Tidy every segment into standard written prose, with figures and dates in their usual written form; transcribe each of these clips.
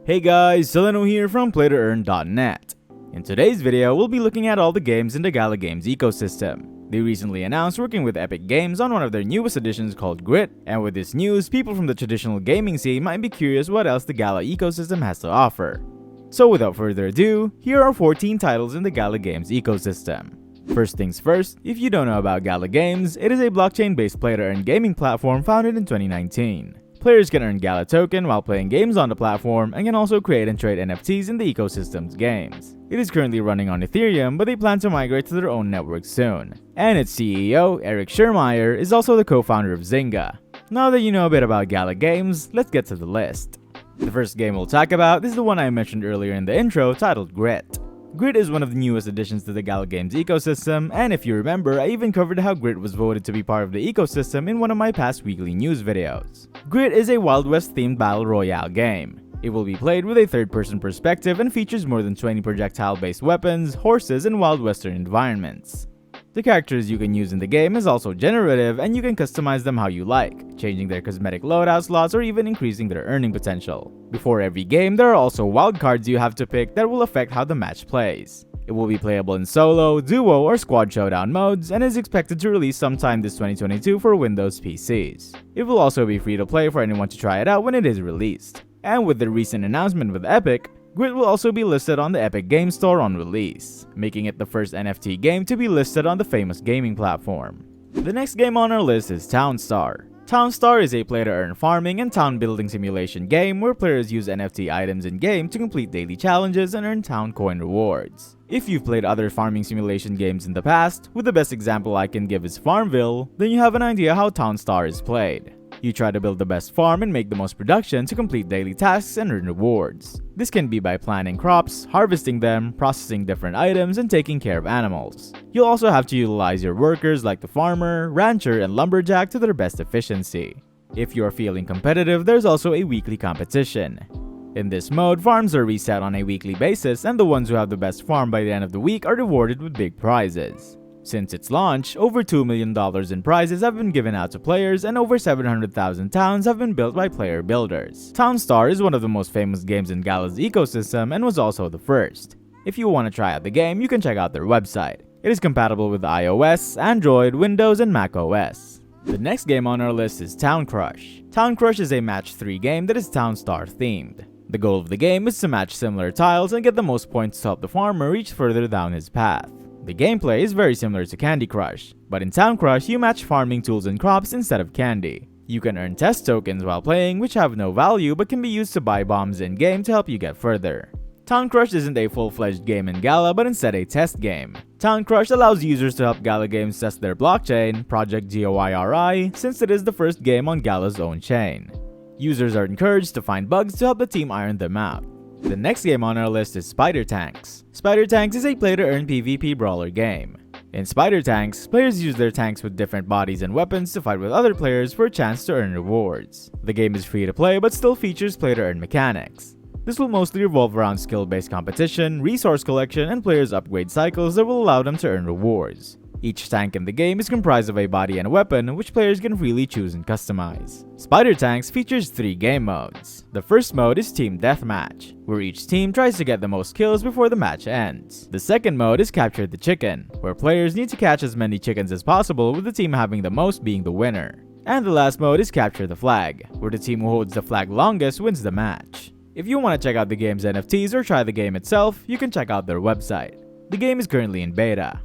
Hey guys, Soleno here from PlayToEarn.net. In today's video, we'll be looking at all the games in the Gala Games ecosystem. They recently announced working with Epic Games on one of their newest additions called Grit, and with this news, people from the traditional gaming scene might be curious what else the Gala ecosystem has to offer. So without further ado, here are 14 titles in the Gala Games ecosystem. First things first, if you don't know about Gala Games, it is a blockchain-based play-to-earn gaming platform founded in 2019. Players can earn Gala token while playing games on the platform and can also create and trade NFTs in the ecosystem's games. It is currently running on Ethereum, but they plan to migrate to their own network soon. And its CEO, Eric Schirmeyer, is also the co-founder of Zynga. Now that you know a bit about Gala Games, let's get to the list. The first game we'll talk about is the one I mentioned earlier in the intro, titled Grit. Grit is one of the newest additions to the Gala Games ecosystem, and if you remember, I even covered how Grit was voted to be part of the ecosystem in one of my past weekly news videos. Grit is a Wild West themed battle royale game. It will be played with a third-person perspective and features more than 20 projectile-based weapons, horses, and Wild Western environments. The characters you can use in the game is also generative, and you can customize them how you like, changing their cosmetic loadout slots or even increasing their earning potential. Before every game, there are also wildcards you have to pick that will affect how the match plays. It will be playable in solo, duo, or squad showdown modes, and is expected to release sometime this 2022 for Windows PCs. It will also be free to play for anyone to try it out when it is released. And with the recent announcement with Epic, Grit will also be listed on the Epic Games Store on release, making it the first NFT game to be listed on the famous gaming platform. The next game on our list is Townstar. Townstar is a play-to-earn farming and town-building simulation game where players use NFT items in-game to complete daily challenges and earn town coin rewards. If you've played other farming simulation games in the past, with the best example I can give is Farmville, then you have an idea how Townstar is played. You try to build the best farm and make the most production to complete daily tasks and earn rewards. This can be by planting crops, harvesting them, processing different items, and taking care of animals. You'll also have to utilize your workers like the farmer, rancher, and lumberjack to their best efficiency. If you're feeling competitive, there's also a weekly competition. In this mode, farms are reset on a weekly basis, and the ones who have the best farm by the end of the week are rewarded with big prizes. Since its launch, over $2 million in prizes have been given out to players and over 700,000 towns have been built by player builders. Townstar is one of the most famous games in Gala's ecosystem and was also the first. If you want to try out the game, you can check out their website. It is compatible with iOS, Android, Windows, and Mac OS. The next game on our list is Town Crush. Town Crush is a match 3 game that is Townstar themed. The goal of the game is to match similar tiles and get the most points to help the farmer reach further down his path. The gameplay is very similar to Candy Crush, but in Town Crush you match farming tools and crops instead of candy. You can earn test tokens while playing which have no value but can be used to buy bombs in-game to help you get further. Town Crush isn't a full-fledged game in Gala but instead a test game. Town Crush allows users to help Gala Games test their blockchain, Project GOIRI, since it is the first game on Gala's own chain. Users are encouraged to find bugs to help the team iron them out. The next game on our list is Spider Tanks. Spider Tanks is a play-to-earn PvP brawler game. In Spider Tanks, players use their tanks with different bodies and weapons to fight with other players for a chance to earn rewards. The game is free to play but still features play-to-earn mechanics. This will mostly revolve around skill-based competition, resource collection, and players' upgrade cycles that will allow them to earn rewards. Each tank in the game is comprised of a body and a weapon, which players can freely choose and customize. Spider Tanks features 3 game modes. The first mode is Team Deathmatch, where each team tries to get the most kills before the match ends. The second mode is Capture the Chicken, where players need to catch as many chickens as possible with the team having the most being the winner. And the last mode is Capture the Flag, where the team who holds the flag longest wins the match. If you want to check out the game's NFTs or try the game itself, you can check out their website. The game is currently in beta.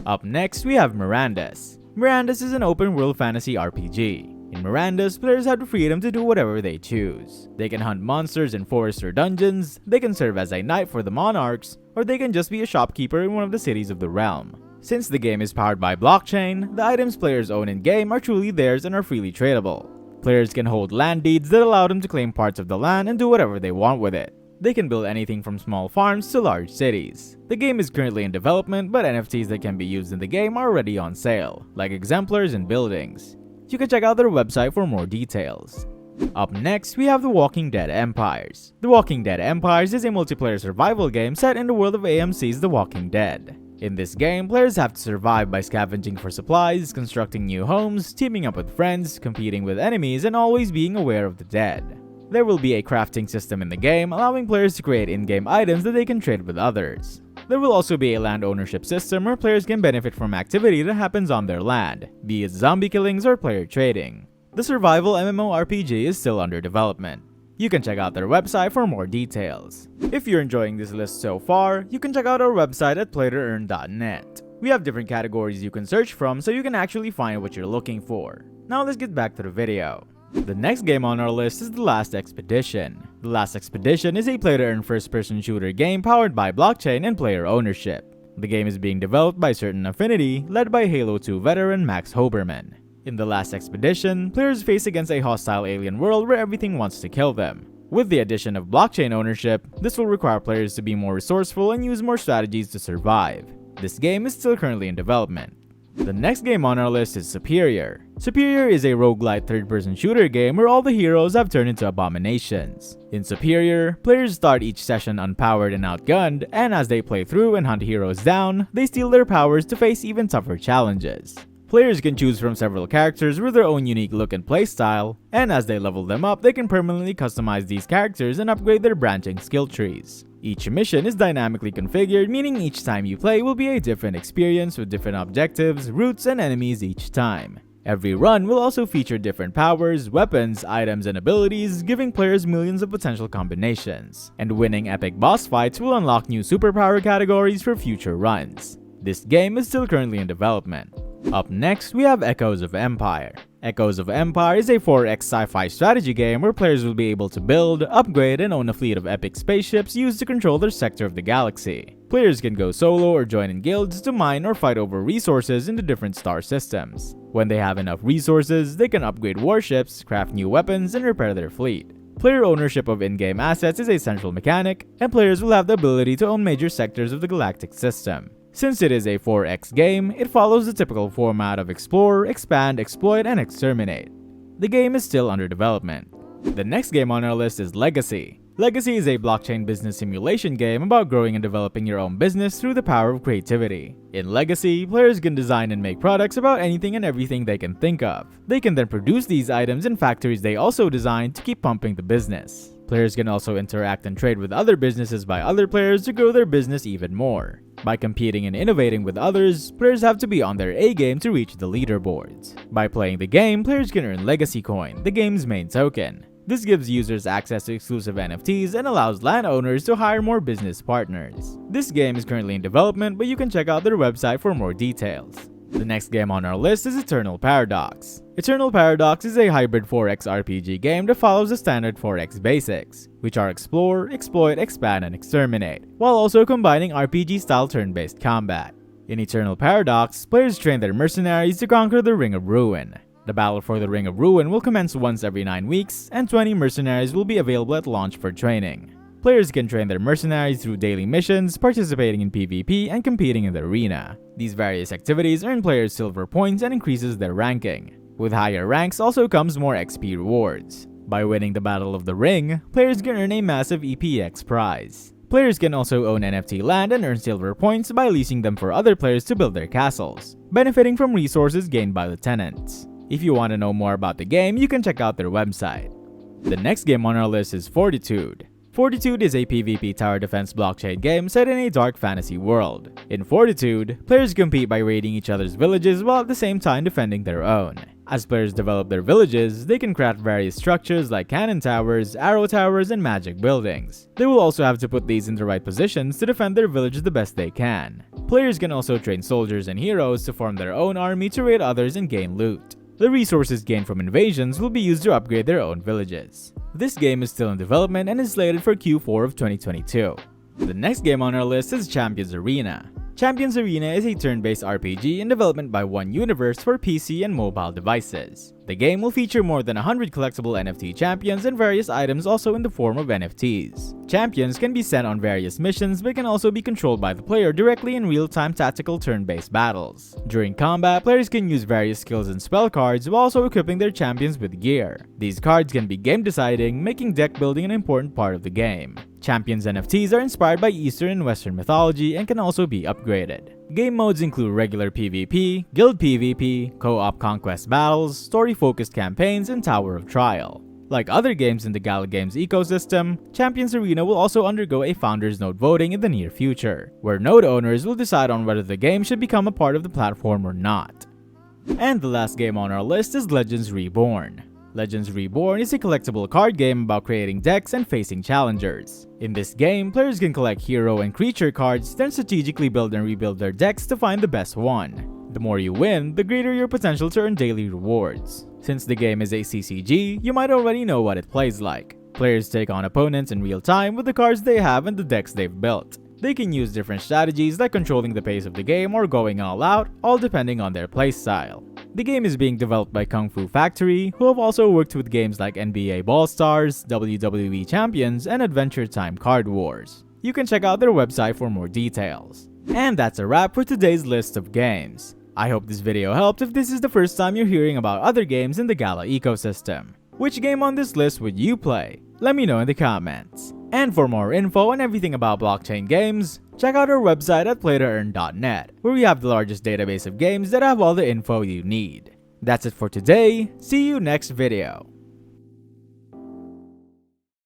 Up next, we have Mirandas. Mirandas is an open-world fantasy RPG. In Mirandas, players have the freedom to do whatever they choose. They can hunt monsters in forests or dungeons, they can serve as a knight for the monarchs, or they can just be a shopkeeper in one of the cities of the realm. Since the game is powered by blockchain, the items players own in-game are truly theirs and are freely tradable. Players can hold land deeds that allow them to claim parts of the land and do whatever they want with it. They can build anything from small farms to large cities. The game is currently in development, but NFTs that can be used in the game are already on sale, like exemplars and buildings. You can check out their website for more details. Up next, we have The Walking Dead Empires. The Walking Dead Empires is a multiplayer survival game set in the world of AMC's The Walking Dead. In this game, players have to survive by scavenging for supplies, constructing new homes, teaming up with friends, competing with enemies, and always being aware of the dead. There will be a crafting system in the game, allowing players to create in-game items that they can trade with others. There will also be a land ownership system where players can benefit from activity that happens on their land, be it zombie killings or player trading. The survival MMORPG is still under development. You can check out their website for more details. If you're enjoying this list so far, you can check out our website at PlayToEarn.net. We have different categories you can search from so you can actually find what you're looking for. Now let's get back to the video. The next game on our list is The Last Expedition. The Last Expedition is a play-to-earn first-person shooter game powered by blockchain and player ownership. The game is being developed by Certain Affinity, led by Halo 2 veteran Max Hoberman. In The Last Expedition, players face against a hostile alien world where everything wants to kill them. With the addition of blockchain ownership, this will require players to be more resourceful and use more strategies to survive. This game is still currently in development. The next game on our list is Superior. Superior is a roguelite third-person shooter game where all the heroes have turned into abominations. In Superior, players start each session unpowered and outgunned, and as they play through and hunt heroes down, they steal their powers to face even tougher challenges. Players can choose from several characters with their own unique look and playstyle, and as they level them up, they can permanently customize these characters and upgrade their branching skill trees. Each mission is dynamically configured, meaning each time you play will be a different experience with different objectives, routes, and enemies each time. Every run will also feature different powers, weapons, items, and abilities, giving players millions of potential combinations. And winning epic boss fights will unlock new superpower categories for future runs. This game is still currently in development. Up next, we have Echoes of Empire. Echoes of Empire is a 4X sci-fi strategy game where players will be able to build, upgrade, and own a fleet of epic spaceships used to control their sector of the galaxy. Players can go solo or join in guilds to mine or fight over resources in the different star systems. When they have enough resources, they can upgrade warships, craft new weapons, and repair their fleet. Player ownership of in-game assets is a central mechanic, and players will have the ability to own major sectors of the galactic system. Since it is a 4X game, it follows the typical format of explore, expand, exploit, and exterminate. The game is still under development. The next game on our list is Legacy. Legacy is a blockchain business simulation game about growing and developing your own business through the power of creativity. In Legacy, players can design and make products about anything and everything they can think of. They can then produce these items in factories they also designed to keep pumping the business. Players can also interact and trade with other businesses by other players to grow their business even more. By competing and innovating with others, players have to be on their A game to reach the leaderboards. By playing the game, players can earn Legacy Coin, the game's main token. This gives users access to exclusive NFTs and allows landowners to hire more business partners. This game is currently in development, but you can check out their website for more details. The next game on our list is Eternal Paradox. Eternal Paradox is a hybrid 4X RPG game that follows the standard 4X basics, which are explore, exploit, expand, and exterminate, while also combining RPG-style turn-based combat. In Eternal Paradox, players train their mercenaries to conquer the Ring of Ruin. The battle for the Ring of Ruin will commence once every 9 weeks, and 20 mercenaries will be available at launch for training. Players can train their mercenaries through daily missions, participating in PvP, and competing in the arena. These various activities earn players silver points and increases their ranking. With higher ranks also comes more XP rewards. By winning the Battle of the Ring, players can earn a massive EPX prize. Players can also own NFT land and earn silver points by leasing them for other players to build their castles, benefiting from resources gained by the tenants. If you want to know more about the game, you can check out their website. The next game on our list is Fortitude. Fortitude is a PvP tower defense blockchain game set in a dark fantasy world. In Fortitude, players compete by raiding each other's villages while at the same time defending their own. As players develop their villages, they can craft various structures like cannon towers, arrow towers, and magic buildings. They will also have to put these in the right positions to defend their village the best they can. Players can also train soldiers and heroes to form their own army to raid others and gain loot. The resources gained from invasions will be used to upgrade their own villages. This game is still in development and is slated for Q4 of 2022. The next game on our list is Champions Arena. Champions Arena is a turn-based RPG in development by One Universe for PC and mobile devices. The game will feature more than 100 collectible NFT champions and various items also in the form of NFTs. Champions can be sent on various missions but can also be controlled by the player directly in real-time tactical turn-based battles. During combat, players can use various skills and spell cards while also equipping their champions with gear. These cards can be game-deciding, making deck building an important part of the game. Champions NFTs are inspired by Eastern and Western mythology and can also be upgraded. Game modes include regular PvP, guild PvP, co-op conquest battles, story-focused campaigns, and Tower of Trial. Like other games in the Gala Games ecosystem, Champions Arena will also undergo a Founders Node voting in the near future, where node owners will decide on whether the game should become a part of the platform or not. And the last game on our list is Legends Reborn. Legends Reborn is a collectible card game about creating decks and facing challengers. In this game, players can collect hero and creature cards, then strategically build and rebuild their decks to find the best one. The more you win, the greater your potential to earn daily rewards. Since the game is a CCG, you might already know what it plays like. Players take on opponents in real time with the cards they have and the decks they've built. They can use different strategies like controlling the pace of the game or going all out, all depending on their playstyle. The game is being developed by Kung Fu Factory, who have also worked with games like NBA Ball Stars, WWE Champions, and Adventure Time Card Wars. You can check out their website for more details. And that's a wrap for today's list of games. I hope this video helped if this is the first time you're hearing about other games in the Gala ecosystem. Which game on this list would you play? Let me know in the comments. And for more info on everything about blockchain games, check out our website at PlayToEarn.net, where we have the largest database of games that have all the info you need. That's it for today. See you next video.